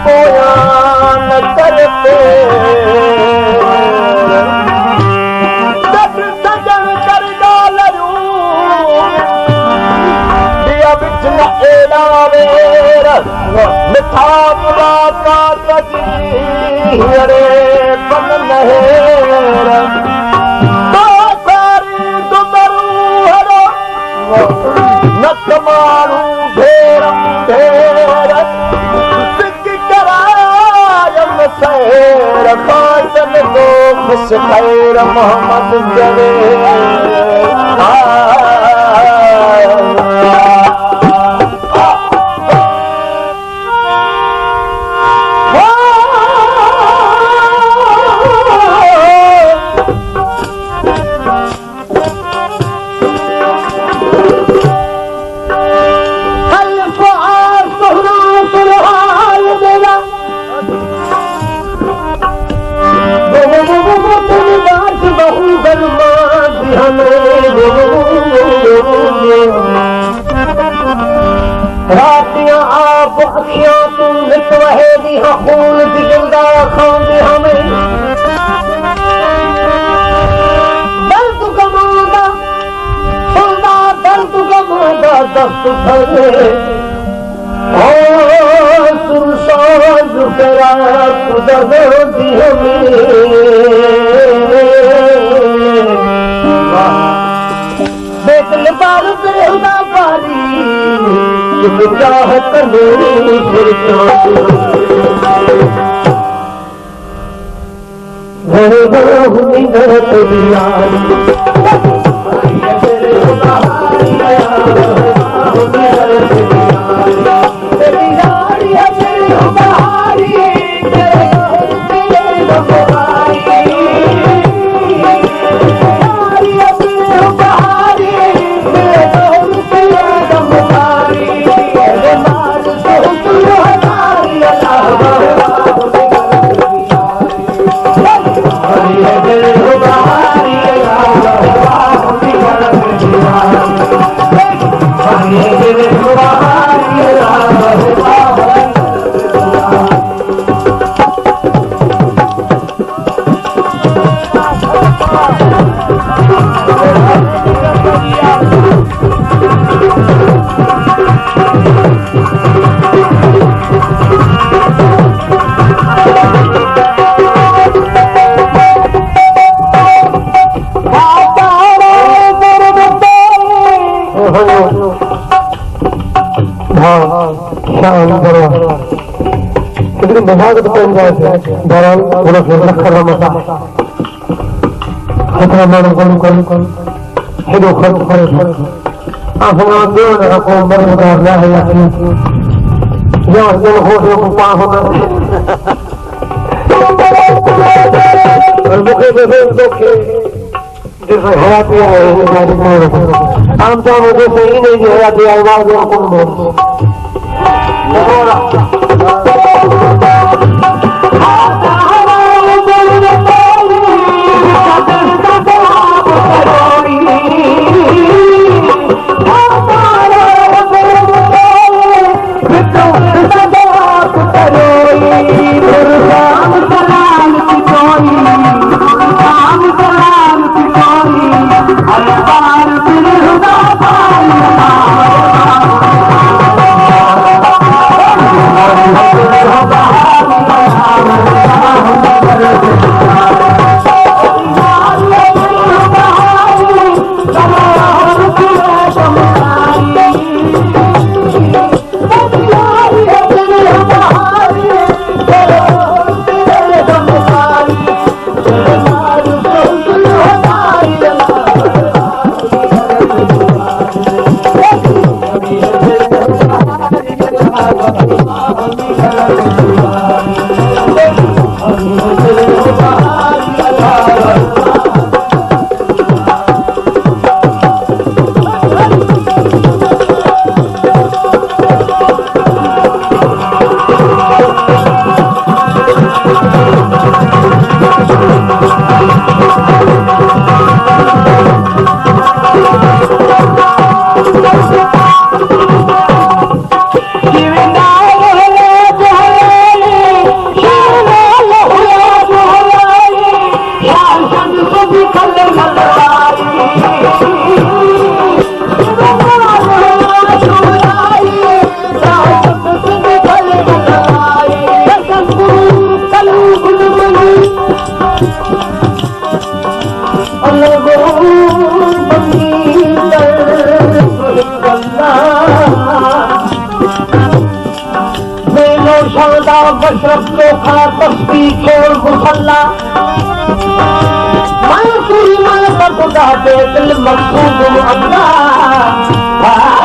पोया न करते सजन कर गालूं दिया बिच न एड़ा वेर मिठा मुलाकात जी अरे बन नहेर नक मारू ढेरम ढेर सिक करायम सैर खाजन दो खुश खैर मोहम्मद जवे रातियां आप अखियां तू नित वहे दी खून जिगरदा खांदे हमें दर्द गमादा सुनदा दर्द गमादा दस्त धरे ओ सुरसाज तेरा कुदर दी हमें बेतल बार बेहुदा पारी चाहत मेरी फिर घर हुई घर तैयारी मजाक बन जाए दौरान थोड़ा रखा मसा खतरा मानो कौन हेडो खर्च करे आसमान दे ना को मर उधार ना है या जल हो को पा होना और मुखे में दुखे जैसे हयाती है आम तो मुझे सही नहीं जो हयाती आवाज और कौन बोल सौदा बशरफ चोखा तस्बीह छोड़ मुसल्ला मैं पूरी मैं खुदा पे दिल मकसूद अल्लाह